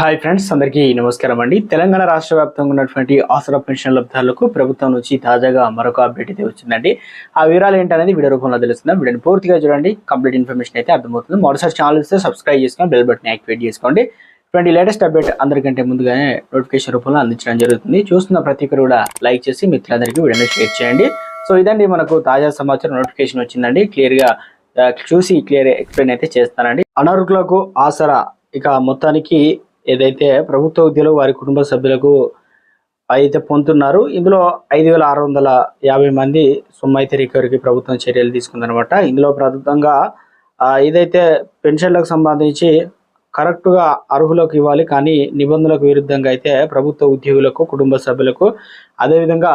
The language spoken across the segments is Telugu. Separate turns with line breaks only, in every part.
హాయ్ ఫ్రెండ్స్, అందరికీ నమస్కారం అండి. తెలంగాణ రాష్ట్ర వ్యాప్తంగా ఉన్నటువంటి ఆసరా పెన్షన్ లబ్ధారులకు ప్రభుత్వం నుంచి తాజాగా మరొక అప్డేట్ అయితే వచ్చిందండి. ఆ వివరాలు ఏంటనేది వీడియో రూపంలో తెలుస్తుంది. వీడియోని పూర్తిగా చూడండి, కంప్లీట్ ఇన్ఫర్మేషన్ అయితే అర్థమవుతుంది. మొదటిసారి ఛానల్ ఇస్తే సబ్స్క్రైబ్ చేసుకొని బెల్ బటన్ యాక్టివేట్ చేసుకోండి. ఇటువంటి లేటెస్ట్ అప్డేట్ అందరికంటే ముందుగానే నోటిఫికేషన్ రూపంలో అందించడం జరుగుతుంది. చూస్తున్న ప్రతి ఒక్కరు కూడా లైక్ చేసి మిత్రులందరికీ వీడియోని షేర్ చేయండి. సో ఇదండి మనకు తాజా సమాచారం, నోటిఫికేషన్ వచ్చిందండి. క్లియర్గా చూసి ఎక్స్ప్లెయిన్ అయితే చేస్తానండి. అనర్హులకు ఆసరా ఇక మొత్తానికి ఏదైతే ప్రభుత్వ ఉద్యోగులు వారి కుటుంబ సభ్యులకు అయితే పొందుతున్నారు. ఇందులో 5,650 మంది సొమ్ము అయితే రికవరీకి ప్రభుత్వం చర్యలు తీసుకుందనమాట. ఇందులో ప్రధానంగా ఏదైతే పెన్షన్లకు సంబంధించి కరెక్ట్గా అర్హులకు ఇవ్వాలి, కానీ నిబంధనలకు విరుద్ధంగా అయితే ప్రభుత్వ ఉద్యోగులకు కుటుంబ సభ్యులకు అదేవిధంగా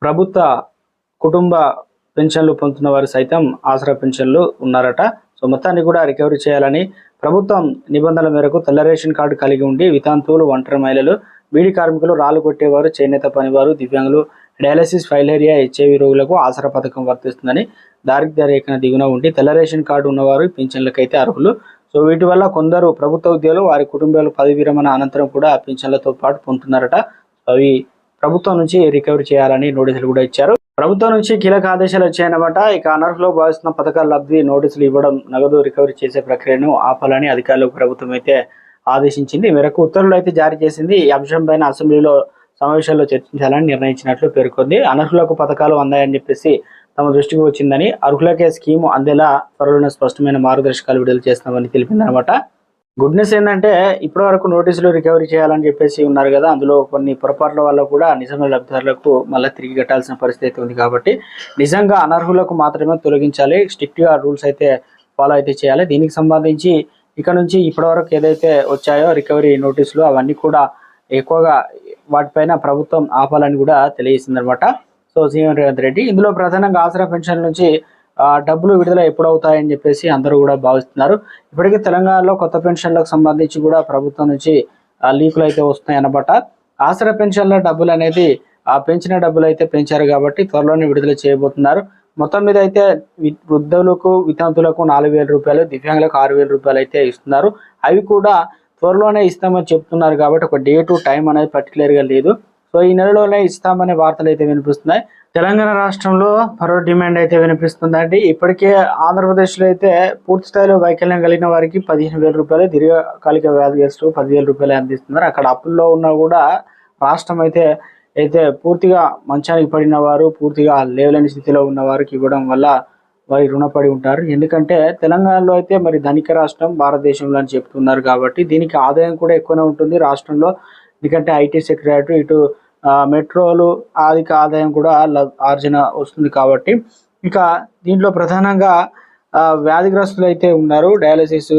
ప్రభుత్వ కుటుంబ పెన్షన్లు పొందుతున్న వారు సైతం ఆసరా పెన్షన్లు ఉన్నారట. సో మొత్తాన్ని కూడా రికవరీ చేయాలని ప్రభుత్వం నిబంధనల మేరకు తెల్ల రేషన్ కార్డు కలిగి ఉండి వితంతువులు, ఒంటరి మహిళలు, బీడీ కార్మికులు, రాళ్లు కొట్టేవారు, చేనేత పనివారు, దివ్యాంగులు, డయాలసిస్, ఫైలేరియా, హెచ్ఐవి రోగులకు ఆసరా పథకం వర్తిస్తుందని దారిద్ర్య రేఖన దిగున ఉండి తెల్ల రేషన్ కార్డు ఉన్నవారు పింఛన్లకైతే అర్హులు. సో వీటి వల్ల కొందరు ప్రభుత్వ ఉద్యోగులు వారి కుటుంబాలు పదవి విరమణ అనంతరం కూడా పింఛన్లతో పాటు పొందుతున్నారట. అవి ప్రభుత్వం నుంచి రికవరీ చేయాలని నోటీసులు కూడా ఇచ్చారు. ప్రభుత్వం నుంచి కీలక ఆదేశాలు వచ్చాయన్నమాట. ఇక అనర్హులో భావిస్తున్న పథకాల లబ్ధి నోటీసులు ఇవ్వడం, నగదు రికవరీ చేసే ప్రక్రియను ఆపాలని అధికారులకు ప్రభుత్వం అయితే ఆదేశించింది. ఈ మేరకు ఉత్తర్వులు అయితే జారీ చేసింది. ఈ అంశంపైన అసెంబ్లీలో సమావేశాల్లో చర్చించాలని నిర్ణయించినట్లు పేర్కొంది. అనర్హులకు పథకాలు అందాయని చెప్పేసి తమ దృష్టికి వచ్చిందని, అర్హులకే స్కీము అందేలా త్వరలోనే స్పష్టమైన మార్గదర్శకాలు విడుదల చేస్తామని తెలిపిందనమాట. గుడ్ న్యూస్ ఏంటంటే ఇప్పటి వరకు నోటీసులు రికవరీ చేయాలని చెప్పేసి ఉన్నారు కదా, అందులో కొన్ని పొరపాట్ల వల్ల కూడా నిజమైన లబ్ధిదారులకు మళ్ళీ తిరిగి కట్టాల్సిన పరిస్థితి ఉంది. కాబట్టి నిజంగా అనర్హులకు మాత్రమే తొలగించాలి, స్ట్రిక్ట్గా రూల్స్ అయితే ఫాలో అయితే చేయాలి. దీనికి సంబంధించి ఇక నుంచి ఇప్పటి వరకు ఏదైతే వచ్చాయో రికవరీ నోటీసులు అవన్నీ కూడా ఎక్కువగా వాటిపైన ప్రభుత్వం ఆపాలని కూడా తెలియజేసిందనమాట. సో సీఎం రేవంత్ రెడ్డి ఇందులో ప్రధానంగా ఆసరా పెన్షన్ నుంచి డబ్బులు విడుదల ఎప్పుడవుతాయని చెప్పేసి అందరూ కూడా భావిస్తున్నారు. ఇప్పటికే తెలంగాణలో కొత్త పెన్షన్లకు సంబంధించి కూడా ప్రభుత్వం నుంచి లీకులు అయితే వస్తున్నాయి అన్నమాట. ఆసరా పెన్షన్ల డబ్బులు అనేది పెంచిన డబ్బులు అయితే పెంచారు కాబట్టి త్వరలోనే విడుదల చేయబోతున్నారు. మొత్తం మీద అయితే వృద్ధులకు, వితంతులకు 4,000 రూపాయలు, దివ్యాంగులకు 6,000 రూపాయలు అయితే ఇస్తున్నారు. అవి కూడా త్వరలోనే ఇస్తామని చెప్తున్నారు కాబట్టి ఒక డేటు టైం అనేది పర్టికులర్గా లేదు. సో ఈ నెలలోనే ఇస్తామనే వార్తలు అయితే వినిపిస్తున్నాయి. తెలంగాణ రాష్ట్రంలో మరో డిమాండ్ అయితే వినిపిస్తుందండి. ఇప్పటికే ఆంధ్రప్రదేశ్లో అయితే పూర్తి స్థాయిలో వైకల్యం కలిగిన వారికి 15,000 రూపాయలు, దీర్ఘకాలిక వ్యాధిగ్రస్తులు 10,000 రూపాయలు అందిస్తున్నారు. అక్కడ అప్పుల్లో ఉన్నా కూడా రాష్ట్రం అయితే పూర్తిగా మంచానికి పడిన వారు, పూర్తిగా లేవలేని స్థితిలో ఉన్న వారికి ఇవ్వడం వల్ల వారి రుణపడి ఉంటారు. ఎందుకంటే తెలంగాణలో అయితే మరి ధనిక రాష్ట్రం భారతదేశంలో అని చెప్తున్నారు కాబట్టి దీనికి ఆదాయం కూడా ఎక్కువనే ఉంటుంది రాష్ట్రంలో. ఎందుకంటే ఐటీ సెక్రటరీ, ఇటు మెట్రోలు అధిక ఆదాయం కూడా ఆర్జన వస్తుంది కాబట్టి. ఇక దీంట్లో ప్రధానంగా వ్యాధిగ్రస్తులు అయితే ఉన్నారు. డయాలసిస్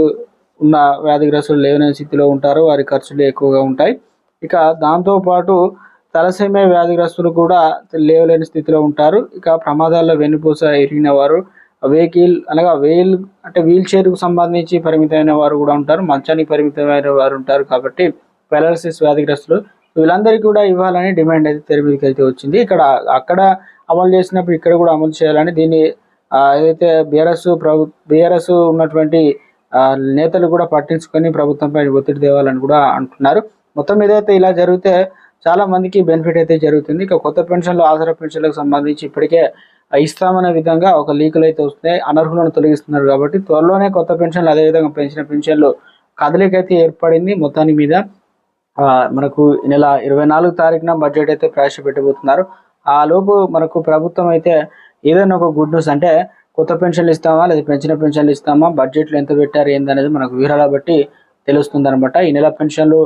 ఉన్న వ్యాధిగ్రస్తులు లేవలేని స్థితిలో ఉంటారు, వారి ఖర్చులు ఎక్కువగా ఉంటాయి. ఇక దాంతోపాటు తలసేమియా వ్యాధిగ్రస్తులు కూడా లేవలేని స్థితిలో ఉంటారు. ఇక ప్రమాదాల్లో వెన్నుపూస ఇరిగిన వారు, వీల్ చైర్కు సంబంధించి పరిమితమైన వారు కూడా ఉంటారు, మంచానికి పరిమితమైన వారు ఉంటారు. కాబట్టి పెరాలసిస్ వ్యాధిగ్రస్తులు వీళ్ళందరికీ కూడా ఇవ్వాలని డిమాండ్ అయితే తెర మీదకి అయితే వచ్చింది. అక్కడ అమలు చేసినప్పుడు ఇక్కడ కూడా అమలు చేయాలని దీన్ని ఏదైతే బీఆర్ఎస్ ఉన్నటువంటి నేతలు కూడా పట్టించుకొని ప్రభుత్వంపై ఒత్తిడి తేవాలని కూడా అంటున్నారు. మొత్తం ఏదైతే ఇలా జరిగితే చాలా మందికి బెనిఫిట్ అయితే జరుగుతుంది. ఇక కొత్త పెన్షన్లు, ఆసరా పెన్షన్లకు సంబంధించి ఇప్పటికే ఇస్తామనే విధంగా ఒక లీకులు అయితే వస్తున్నాయి. అనర్హులను తొలగిస్తున్నారు కాబట్టి త్వరలోనే కొత్త పెన్షన్లు, అదేవిధంగా పెంచిన పెన్షన్లు కదలికైతే ఏర్పడింది. మొత్తాన్ని మీద మనకు ఈ నెల 24 తారీఖున బడ్జెట్ అయితే ప్రవేశపెట్టబోతున్నారు. ఆ లోపు మనకు ప్రభుత్వం అయితే ఏదైనా ఒక గుడ్ న్యూస్, అంటే కొత్త పెన్షన్లు ఇస్తామా లేదా పెంచిన పెన్షన్లు ఇస్తామా, బడ్జెట్లో ఎంత పెట్టారు ఏందనేది మనకు వివరాల బట్టి తెలుస్తుంది అనమాట. ఈ నెల పెన్షన్లు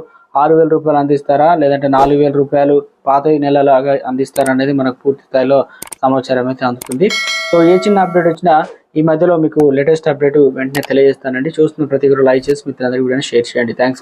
6,000 రూపాయలు అందిస్తారా, లేదంటే 4,000 రూపాయలు పాత నెలలాగా అందిస్తారా అనేది మనకు పూర్తి స్థాయిలో సమాచారం అయితే అందుతుంది. సో ఏ చిన్న అప్డేట్ వచ్చినా ఈ మధ్యలో మీకు లేటెస్ట్ అప్డేట్ వెంటనే తెలియజేస్తానండి. చూస్తున్న ప్రతి ఒక్కరు లైక్ చేసి మిత్రులందరికీ వీడియోని షేర్ చేయండి. Thanks for watching.